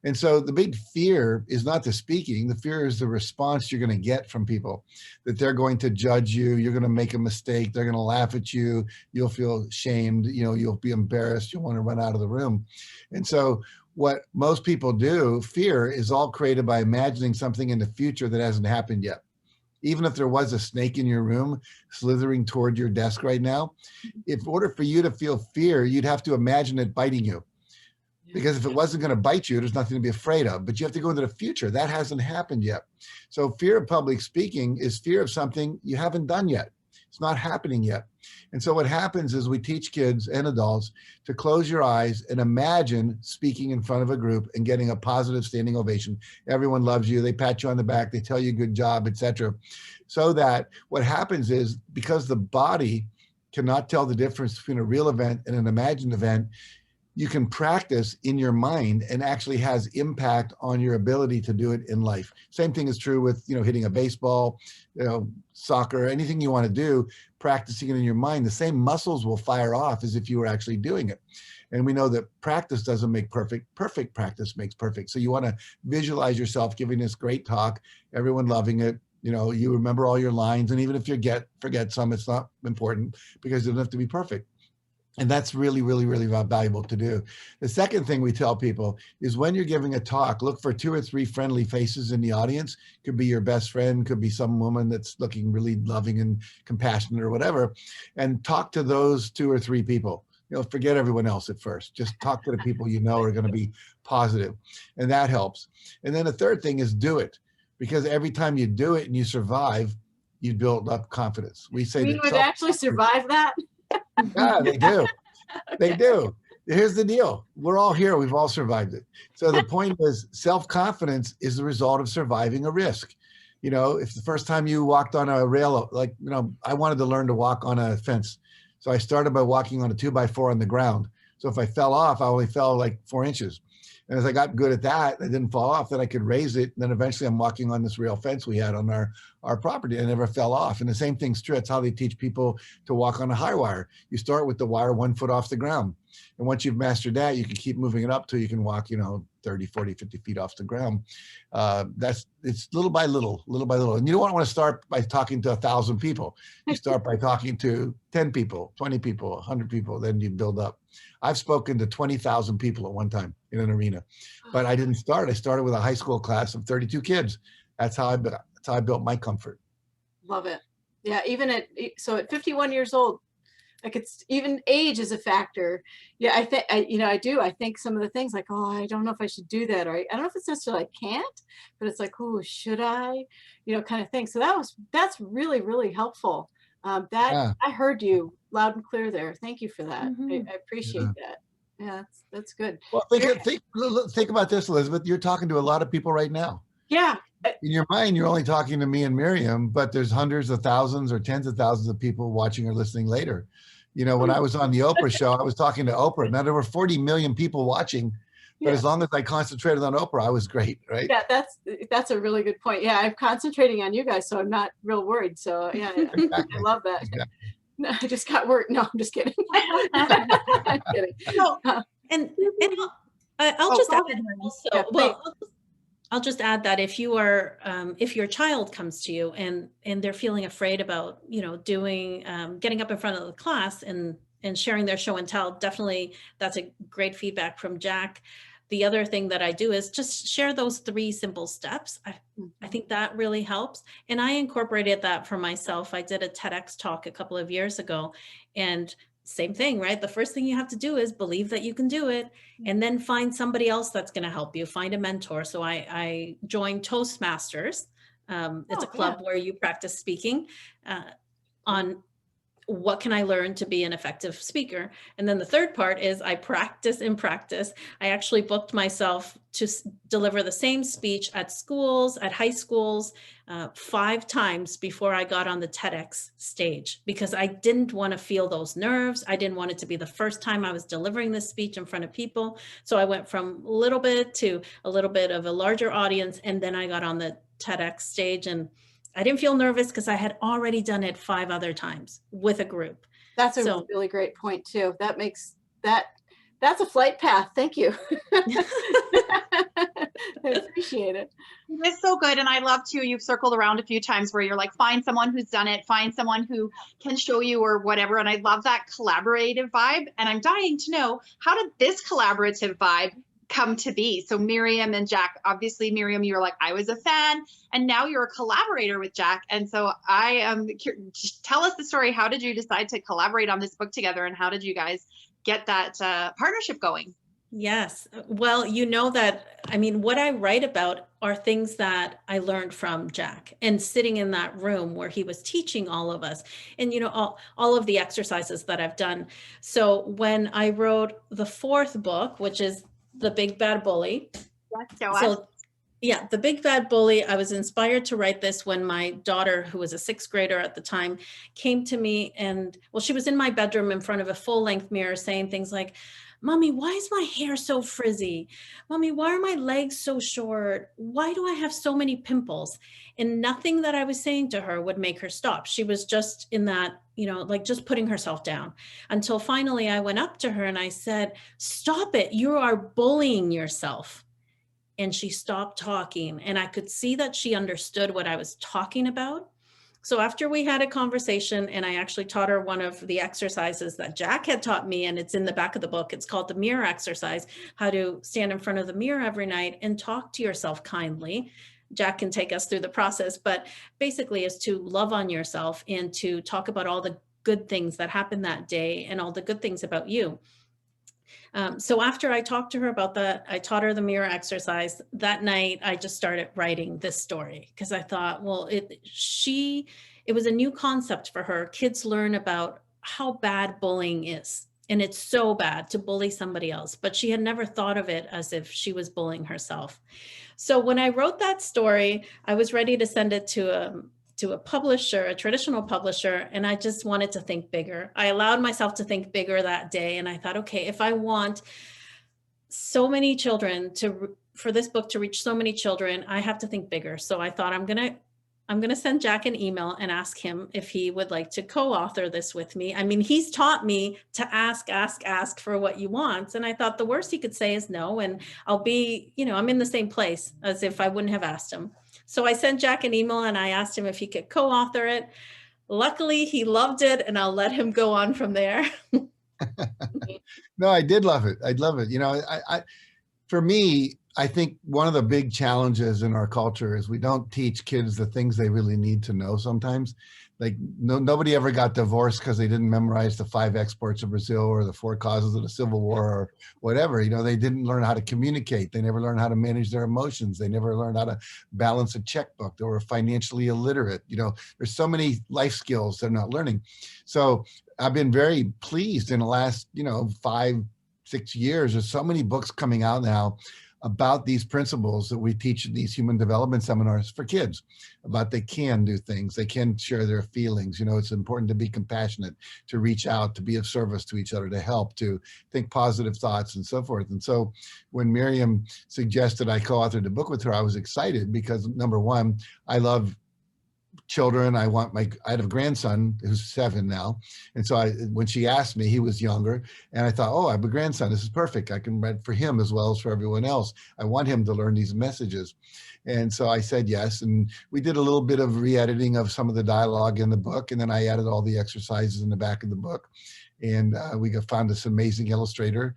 And so the big fear is not the speaking. The fear is the response you're going to get from people, that they're going to judge you. You're going to make a mistake. They're going to laugh at you. You'll feel shamed. You know, you'll be embarrassed. You'll want to run out of the room. And so what most people do, fear is all created by imagining something in the future that hasn't happened yet. Even if there was a snake in your room slithering toward your desk right now, in order for you to feel fear, you'd have to imagine it biting you. Because if it wasn't going to bite you, there's nothing to be afraid of. But you have to go into the future. That hasn't happened yet. So fear of public speaking is fear of something you haven't done yet. It's not happening yet. And so what happens is we teach kids and adults to close your eyes and imagine speaking in front of a group and getting a positive standing ovation. Everyone loves you. They pat you on the back. They tell you good job, etc. So that what happens is, because the body cannot tell the difference between a real event and an imagined event, you can practice in your mind and actually has impact on your ability to do it in life. Same thing is true with, you know, hitting a baseball, you know, soccer, anything you want to do, practicing it in your mind, the same muscles will fire off as if you were actually doing it. And we know that practice doesn't make perfect, perfect practice makes perfect. So you want to visualize yourself giving this great talk, everyone loving it. You know, you remember all your lines, and even if you forget some, it's not important because it doesn't have to be perfect. And that's really, really, really valuable to do. The second thing we tell people is when you're giving a talk, look for 2 or 3 friendly faces in the audience. Could be your best friend, could be some woman that's looking really loving and compassionate or whatever, and talk to those 2 or 3 people. You know, forget everyone else at first. Just talk to the people you know are going to be positive, and that helps. And then the third thing is do it, because every time you do it and you survive, you build up confidence. We say We would actually survive that. Yeah, they do. They do. Here's the deal. We're all here. We've all survived it. So the point is, self-confidence is the result of surviving a risk. You know, if the first time you walked on a rail, like, you know, I wanted to learn to walk on a fence. So I started by walking on a 2x4 on the ground. So if I fell off, I only fell like 4 inches. And as I got good at that, I didn't fall off, then I could raise it. And then eventually I'm walking on this rail fence we had on our property. I never fell off. And the same thing's true. It's how they teach people to walk on a high wire. You start with the wire 1 foot off the ground. And once you've mastered that, you can keep moving it up till you can walk, you know, 30, 40, 50 feet off the ground. It's little by little, little by little. And you don't want to start by talking to 1,000 people. You start by talking to 10 people, 20 people, 100 people, then you build up. I've spoken to 20,000 people at one time in an arena, but I didn't start. I started with a high school class of 32 kids. That's how I built my comfort. Love it. Yeah. Even at 51 years old, like it's even age is a factor. Yeah, I think, I think some of the things like, oh, I don't know if I should do that. Or I don't know if it's necessarily I can't, but it's like, oh, should I, kind of thing. So that's really, really helpful. Yeah. I heard you loud and clear there. Thank you for that. Mhm. I appreciate Yeah. that. Yeah, that's good. Well, think about this, Elizabeth. You're talking to a lot of people right now. Yeah. In your mind, you're only talking to me and Miriam, but there's hundreds of thousands or tens of thousands of people watching or listening later. When I was on the Oprah show, I was talking to Oprah. Now there were 40 million people watching, but as long as I concentrated on Oprah, I was great, right? Yeah, that's a really good point. Yeah, I'm concentrating on you guys, so I'm not real worried. So yeah, Exactly. I love that. Exactly. No, I just got work. No, I'm just kidding. I'm kidding. No, and I'll just go add ahead, Miriam. also, Yeah, well, I'll just add that if you are, if your child comes to you and they're feeling afraid about, doing, getting up in front of the class and sharing their show and tell, definitely that's a great feedback from Jack. The other thing that I do is just share those 3 simple steps. I think that really helps. And I incorporated that for myself. I did a TEDx talk a couple of years ago, and same thing, right? The first thing you have to do is believe that you can do it, and then find somebody else that's going to help you, find a mentor. So I joined Toastmasters. It's a club where you practice speaking on what can I learn to be an effective speaker? And then the third part is I practice and practice. I actually booked myself to deliver the same speech at schools, at high schools, 5 times before I got on the TEDx stage, because I didn't want to feel those nerves. I didn't want it to be the first time I was delivering this speech in front of people. So I went from a little bit to a little bit of a larger audience. And then I got on the TEDx stage, and I didn't feel nervous because I had already done it 5 other times with a group. That's a really great point too. That makes that's a flight path. Thank you. I appreciate it. It's so good. And I love too, you've circled around a few times where you're like, find someone who's done it, find someone who can show you or whatever. And I love that collaborative vibe. And I'm dying to know, how did this collaborative vibe come to be? So Miriam and Jack, obviously Miriam, you're like, I was a fan, and now you're a collaborator with Jack. And so tell us the story. How did you decide to collaborate on this book together, and how did you guys get that partnership going? Yes. Well, that, I mean, what I write about are things that I learned from Jack, and sitting in that room where he was teaching all of us, and, all of the exercises that I've done. So when I wrote the 4th book, which is The Big Bad Bully. So yeah, The Big Bad Bully, I was inspired to write this when my daughter, who was a 6th grader at the time, came to me, and she was in my bedroom in front of a full-length mirror saying things like, Mommy, why is my hair so frizzy? Mommy, why are my legs so short? Why do I have so many pimples? And nothing that I was saying to her would make her stop. She was just in that, like just putting herself down, until finally I went up to her and I said, stop it. You are bullying yourself. And she stopped talking, and I could see that she understood what I was talking about. So after we had a conversation, and I actually taught her one of the exercises that Jack had taught me, and it's in the back of the book. It's called the mirror exercise, how to stand in front of the mirror every night and talk to yourself kindly. Jack can take us through the process, but basically is to love on yourself and to talk about all the good things that happened that day and all the good things about you. So after I talked to her about that, I taught her the mirror exercise. That night, I just started writing this story, because I thought, well, it was a new concept for her. Kids learn about how bad bullying is, and it's so bad to bully somebody else, but she had never thought of it as if she was bullying herself. So when I wrote that story, I was ready to send it to a publisher, a traditional publisher, and I just wanted to think bigger. I allowed myself to think bigger that day, and I thought, okay, if I want so many children for this book to reach so many children, I have to think bigger. So I thought, I'm gonna send Jack an email and ask him if he would like to co-author this with me. I mean, he's taught me to ask for what you want, and I thought the worst he could say is no, and I'll be, I'm in the same place as if I wouldn't have asked him. So I sent Jack an email and I asked him if he could co-author it. Luckily, he loved it, and I'll let him go on from there. No, I did love it. I'd love it. For me, I think one of the big challenges in our culture is we don't teach kids the things they really need to know sometimes. Like nobody ever got divorced because they didn't memorize the 5 exports of Brazil or the 4 causes of the Civil War or whatever. You know, they didn't learn how to communicate. They never learned how to manage their emotions. They never learned how to balance a checkbook. They were financially illiterate. You know, there's so many life skills they're not learning. So I've been very pleased in the last, 5, 6 years. There's so many books coming out now about these principles that we teach in these human development seminars for kids, about they can do things, they can share their feelings. You know, it's important to be compassionate, to reach out, to be of service to each other, to help, to think positive thoughts and so forth. And so when Miriam suggested I co-authored the book with her, I was excited because, number one, I love children. I had a grandson who's 7 now. And so when she asked me, he was younger, and I thought, oh, I have a grandson. This is perfect. I can write for him as well as for everyone else. I want him to learn these messages. And so I said yes. And we did a little bit of re-editing of some of the dialogue in the book. And then I added all the exercises in the back of the book. And we found this amazing illustrator,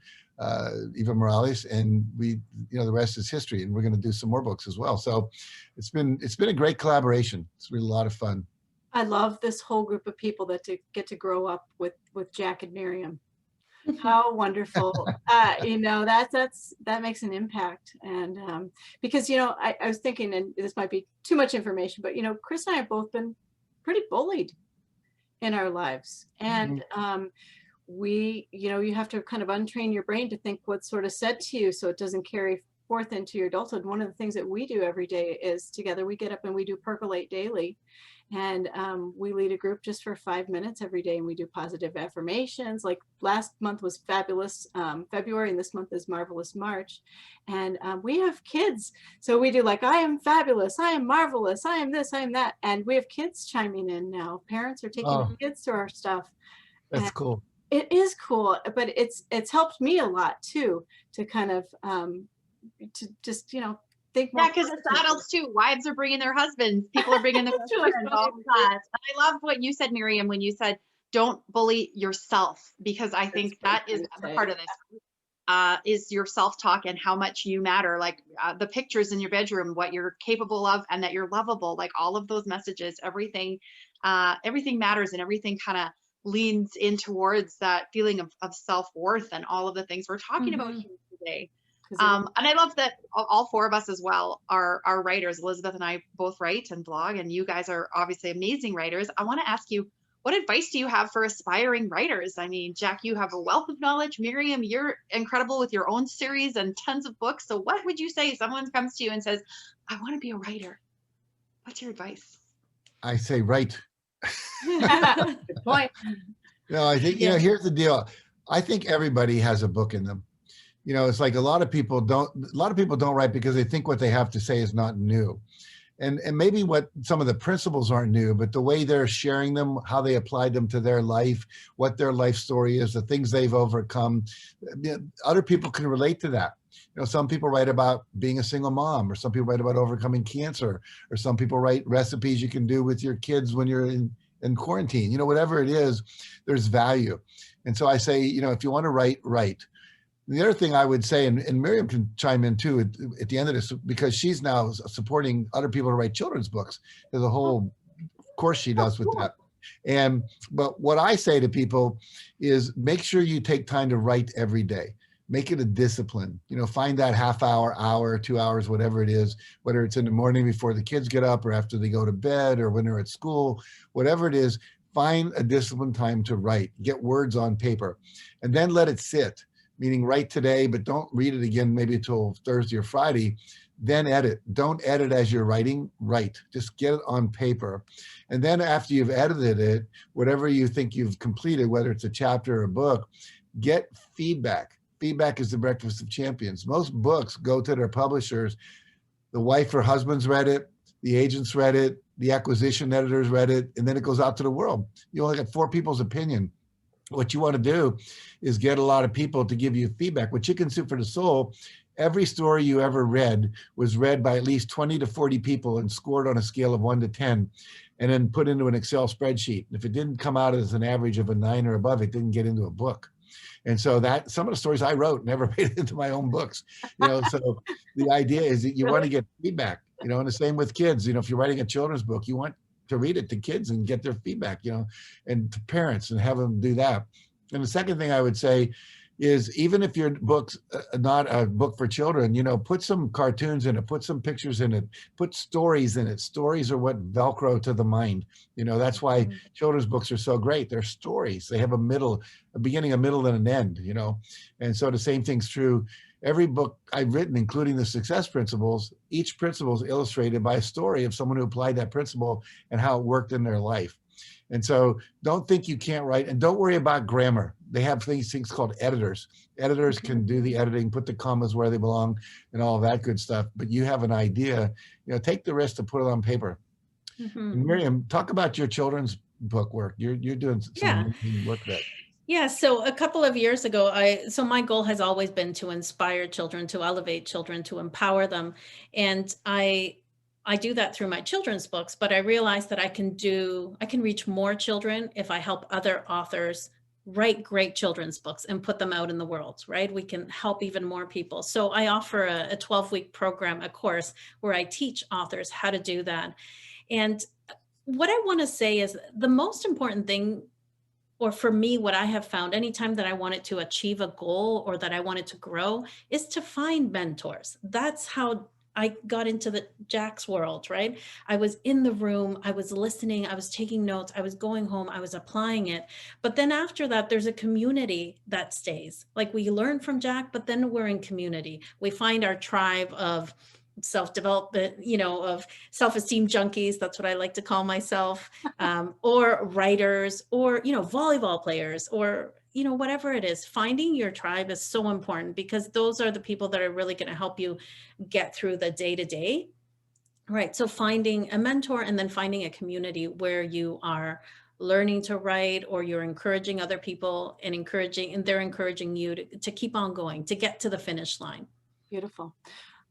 Eva Morales, and the rest is history. And we're going to do some more books as well. So it's been a great collaboration. It's really a lot of fun. I love this whole group of people that get to grow up with Jack and Miriam. How wonderful. That makes an impact. And because, I was thinking, and this might be too much information, but, Kris and I have both been pretty bullied in our lives. And you have to kind of untrain your brain to think what's sort of said to you so it doesn't carry forth into your adulthood. One of the things that we do every day is together we get up and we do Percolate Daily. And we lead a group just for 5 minutes every day, and we do positive affirmations. Like last month was Fabulous February, and this month is Marvelous March. And we have kids. So we do like, I am fabulous, I am marvelous, I am this, I am that. And we have kids chiming in now. Parents are taking the kids through our stuff. That's cool. It is cool, but it's helped me a lot too, to kind of to just think more. Yeah, because it's adults too. Wives are bringing their husbands, people are bringing their children, all of that. And I love what you said, Miriam, when you said don't bully yourself, because I think that is the part of this is your self-talk and how much you matter, like the pictures in your bedroom, what you're capable of, and that you're lovable, like all of those messages, everything matters, and everything kind of leans in towards that feeling of self-worth and all of the things we're talking about here today. And I love that all 4 of us as well are writers. Elizabeth and I both write and blog, and you guys are obviously amazing writers. I want to ask you, what advice do you have for aspiring writers? I mean, Jack, you have a wealth of knowledge. Miriam, you're incredible with your own series and tons of books. So what would you say if someone comes to you and says, I want to be a writer? What's your advice? I say, write. Good point. No, I think, here's the deal. I think everybody has a book in them. It's like a lot of people don't write because they think what they have to say is not new. And maybe what some of the principles aren't new, but the way they're sharing them, how they applied them to their life, what their life story is, the things they've overcome, other people can relate to that. Some people write about being a single mom, or some people write about overcoming cancer, or some people write recipes you can do with your kids when you're in quarantine. Whatever it is, there's value. And so I say, if you want to write. The other thing I would say, and Miriam can chime in too at the end of this, because she's now supporting other people to write children's books. There's a whole course she does with that. But what I say to people is make sure you take time to write every day. Make it a discipline. Find that half hour, 2 hours, whatever it is, whether it's in the morning before the kids get up or after they go to bed or when they're at school, whatever it is, find a disciplined time to write. Get words on paper and then let it sit. Meaning write today, but don't read it again maybe until Thursday or Friday, then edit. Don't edit as you're writing, write. Just get it on paper. And then after you've edited it, whatever you think you've completed, whether it's a chapter or a book, get feedback. Feedback is the breakfast of champions. Most books go to their publishers. The wife or husband's read it, the agents read it, the acquisition editors read it, and then it goes out to the world. You only get 4 people's opinion. What you want to do is get a lot of people to give you feedback. With Chicken Soup for the Soul, every story you ever read was read by at least 20 to 40 people and scored on a scale of 1 to 10, and then put into an Excel spreadsheet. If it didn't come out as an average of a 9 or above, it didn't get into a book. And so that some of the stories I wrote never made it into my own books. So the idea is that you want to get feedback, and the same with kids. If you're writing a children's book, you want to read it to kids and get their feedback, you know, and to parents and have them do that. And the second thing I would say is, even if your book's not a book for children, you know, put some cartoons in it, put some pictures in it, put stories in it. Stories are what Velcro to the mind. You know, that's why children's books are so great. They're stories. They have a middle, a beginning, a middle, and an end, you know. And so the same thing's true. Every book I've written, including the success principles, each principle is illustrated by a story of someone who applied that principle and how it worked in their life. And so don't think you can't write, and don't worry about grammar. They have these things called editors. Editors can do the editing, put the commas where they belong and all of that good stuff. But you have an idea, you know, take the risk to put it on paper. And Miriam, talk about your children's book work. You're doing some amazing work there. Yeah, so a couple of years ago, so my goal has always been to inspire children, to elevate children, to empower them. And I do that through my children's books, but I realized that I can reach more children if I help other authors write great children's books and put them out in the world, right? We can help even more people. So I offer a 12-week program, a course where I teach authors how to do that. And what I want to say is the most important thing, or for me, what I have found anytime that I wanted to achieve a goal or that I wanted to grow, is to find mentors. That's how I got into the Jack's world, right? I was in the room, I was listening, I was taking notes, I was going home, I was applying it. But then after that, there's a community that stays. Like, we learn from Jack, but then we're in community. We find our tribe of self-development, you know, of self-esteem junkies. That's what I like to call myself, or writers, or, you know, volleyball players, or, you know, whatever it is. Finding your tribe is so important, because those are the people that are really going to help you get through the day-to-day, right? So finding a mentor, and then finding a community where you are learning to write, or you're encouraging other people and they're encouraging you to keep on going, to get to the finish line. Beautiful.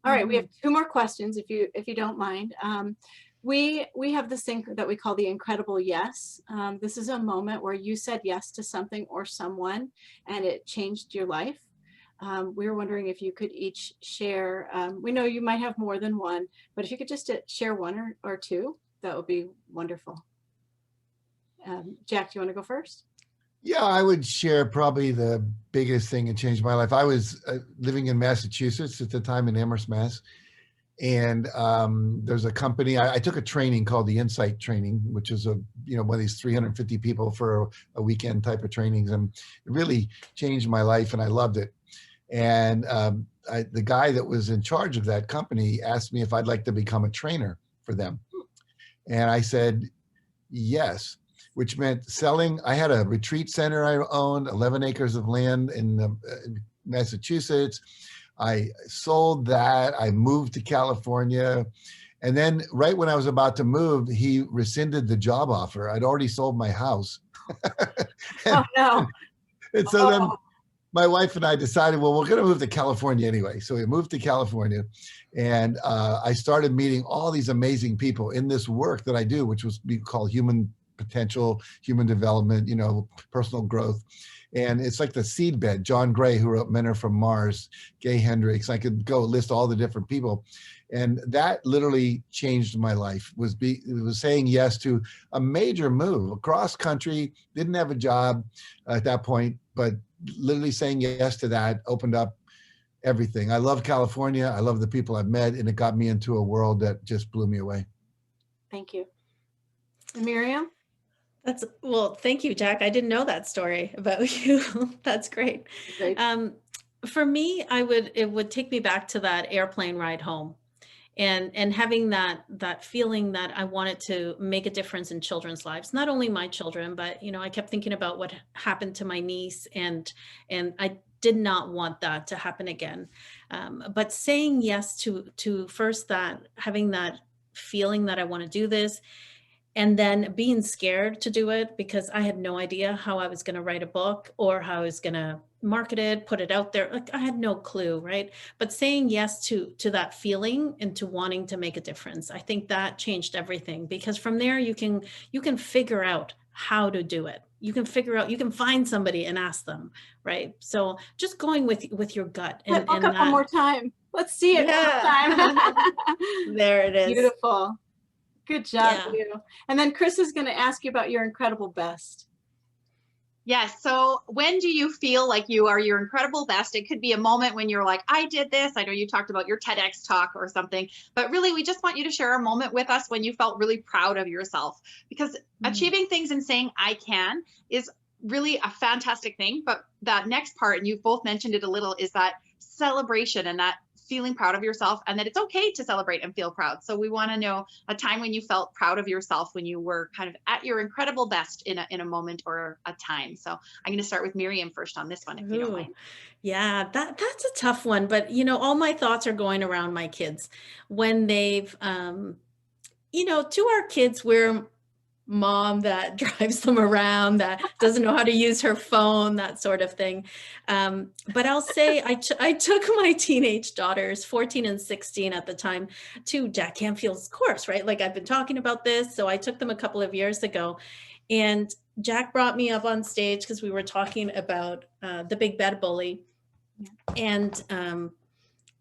All right, we have two more questions, if you don't mind. We have this thing that we call the incredible yes. This is a moment where you said yes to something or someone, and it changed your life. We were wondering if you could each share. We know you might have more than one, but if you could just share one or two, that would be wonderful. Jack, do you want to go first? Yeah, I would share probably the biggest thing that changed my life. I was living in Massachusetts at the time, in Amherst, Mass. And there's a company, I took a training called the Insight Training, which is one of these 350 people for a weekend type of trainings. And it really changed my life, and I loved it. And the guy that was in charge of that company asked me if I'd like to become a trainer for them. And I said, yes. Which meant selling. I had a retreat center I owned, 11 acres of land in Massachusetts. I sold that. I moved to California. And then right when I was about to move, he rescinded the job offer. I'd already sold my house. Oh, no. And so then my wife and I decided, well, we're going to move to California anyway. So we moved to California, and I started meeting all these amazing people in this work that I do, which was called human potential, human development, personal growth. And it's like the seed bed. John Gray, who wrote Men Are From Mars, Gay Hendricks, I could go list all the different people. And that literally changed my life, was saying yes to a major move across country. Didn't have a job at that point, but literally saying yes to that opened up everything. I love California. I love the people I've met, and it got me into a world that just blew me away. Thank you. Miriam? Well, thank you, Jack. I didn't know that story about you. That's great. For me, it would take me back to that airplane ride home, and having that feeling that I wanted to make a difference in children's lives. Not only my children, but I kept thinking about what happened to my niece, and I did not want that to happen again. But saying yes to first having that feeling that I want to do this, and then being scared to do it, because I had no idea how I was going to write a book or how I was going to market it, put it out there. Like, I had no clue, right? But saying yes to that feeling and to wanting to make a difference, I think that changed everything, because from there you can figure out how to do it. You can find somebody and ask them, right? So just going with your gut. And book up one more time. Let's see it one more time. There it is. Beautiful. Good job, Yeah. you. And then Kris is going to ask you about your incredible best. Yes. So when do you feel like you are your incredible best? It could be a moment when you're like, I did this. I know you talked about your TEDx talk or something, but really we just want you to share a moment with us when you felt really proud of yourself, because achieving things and saying I can is really a fantastic thing. But that next part, and you've both mentioned it a little, is that celebration and that feeling proud of yourself, and that it's okay to celebrate and feel proud. So we want to know a time when you felt proud of yourself, when you were kind of at your incredible best in a moment or a time. So I'm going to start with Miriam first on this one, if you don't Ooh, mind. yeah, that's a tough one. But all my thoughts are going around my kids when they've, to our kids, we're mom that drives them around, that doesn't know how to use her phone, that sort of thing. But I'll say I took my teenage daughters, 14 and 16 at the time, to Jack Canfield's course, right? Like I've been talking about this. So I took them a couple of years ago, and Jack brought me up on stage because we were talking about the big bed bully. And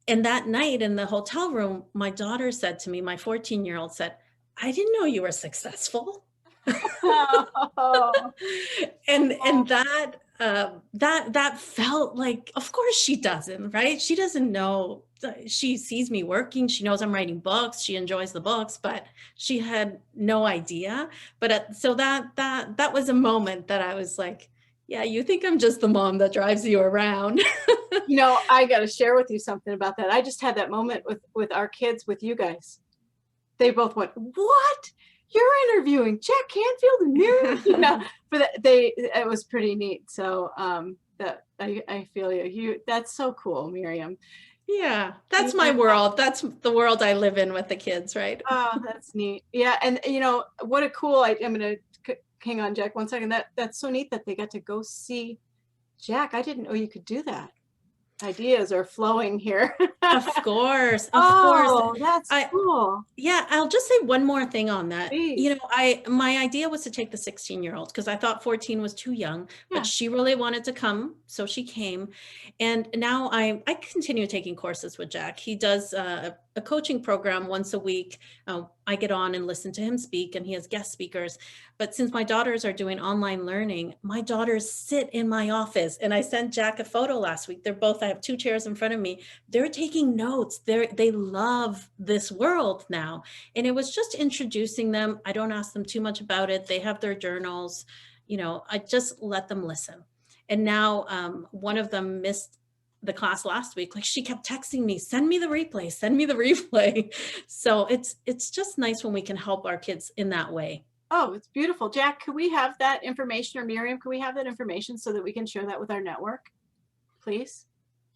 that night in the hotel room, my daughter said to me, my 14-year-old said, I didn't know you were successful. Oh. and that felt like, of course she doesn't, right? She doesn't know. She sees me working. She knows I'm writing books. She enjoys the books, but she had no idea. But so that was a moment that I was like, yeah, you think I'm just the mom that drives you around. I got to share with you something about that. I just had that moment with our kids, with you guys. They both went, what? You're interviewing Jack Canfield and Miriam? For that, it was pretty neat. So that I feel you. That's so cool, Miriam. Yeah, that's my world. That's the world I live in with the kids, right? Oh, that's neat. Yeah, and what a cool. I'm gonna hang on, Jack, one second. That's so neat that they got to go see Jack. I didn't know you could do that. Ideas are flowing here. Of course, of course. Oh, that's cool. Yeah, I'll just say one more thing on that. Please. My idea was to take the 16-year-old because I thought 14 was too young, Yeah. but she really wanted to come, so she came. And now I continue taking courses with Jack. He does a coaching program once a week. I get on and listen to him speak, and he has guest speakers. But since my daughters are doing online learning, my daughters sit in my office, and I sent Jack a photo last week. I have 2 chairs in front of me. They're taking notes. They love this world now. And it was just introducing them. I don't ask them too much about it. They have their journals. I just let them listen. And now one of them missed the class last week. Like, she kept texting me, send me the replay, send me the replay. So it's just nice when we can help our kids in that way. Oh, it's beautiful. Jack, could we have that information, or Miriam, could we have that information so that we can share that with our network, please?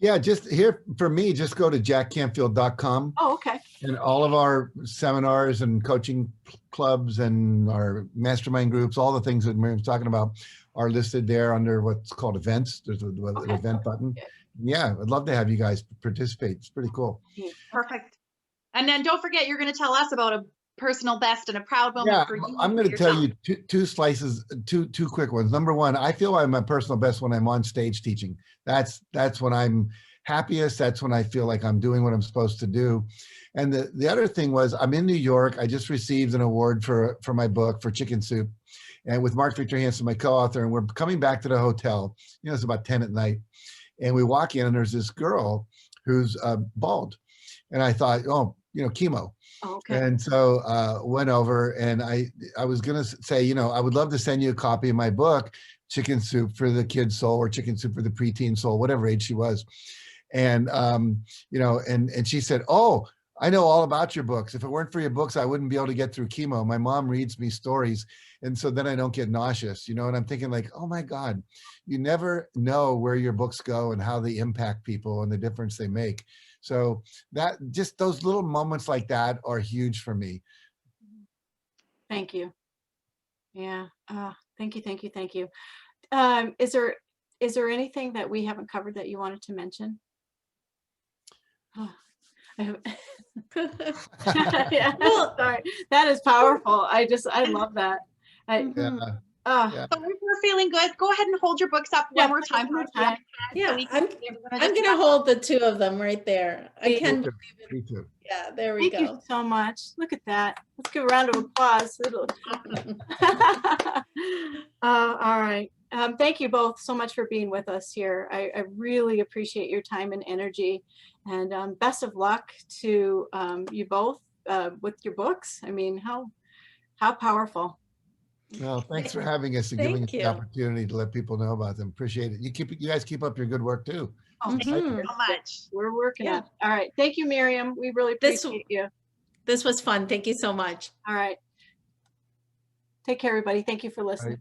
Yeah, just here for me, just go to jackcanfield.com. Oh, okay. And all of our seminars and coaching clubs and our mastermind groups, all the things that Miriam's talking about are listed there under what's called events. There's an event button. Yeah, I'd love to have you guys participate. It's pretty cool. Perfect. And then don't forget, you're going to tell us about a personal best and a proud moment for you. I'm going to tell you two slices, two quick ones. Number one, I feel I'm my personal best when I'm on stage teaching. That's when I'm happiest. That's when I feel like I'm doing what I'm supposed to do. And the other thing was, I'm in New York. I just received an award for my book, for Chicken Soup, and with Mark Victor Hansen, my co-author, and we're coming back to the hotel. It's about 10 at night, and we walk in, and there's this girl who's bald, and I thought, chemo. Oh, okay. And so went over, and I was gonna say, I would love to send you a copy of my book, Chicken Soup for the Kid Soul, or Chicken Soup for the Preteen Soul, whatever age she was. And and she said, oh, I know all about your books. If it weren't for your books, I wouldn't be able to get through chemo. My mom reads me stories, and so then I don't get nauseous, and I'm thinking like, oh my God, you never know where your books go and how they impact people and the difference they make. So that, just those little moments like that are huge for me. Thank you. Yeah. Thank you. Is there anything that we haven't covered that you wanted to mention? Oh, yeah. Well, sorry. That is powerful. I love that. Yeah. Yeah. So if you're feeling good, go ahead and hold your books up one more time. Yeah, we I'm just gonna hold the two of them right there. I Me can. Me too. Yeah, there we Thank go. you so much. Look at that. Let's give a round of applause. All right. Thank you both so much for being with us here. I really appreciate your time and energy, and best of luck to you both with your books. I mean, how powerful. Well, thanks for having us and giving us Thank the you. opportunity to let people know about them. Appreciate it. You guys keep up your good work too. Oh, Thank you Mhm. so much. we're working Yeah. on it. All right. Thank you, Miriam. We really This- appreciate you. This was fun. Thank you so much. All right. Take care, everybody. Thank you for listening. Right.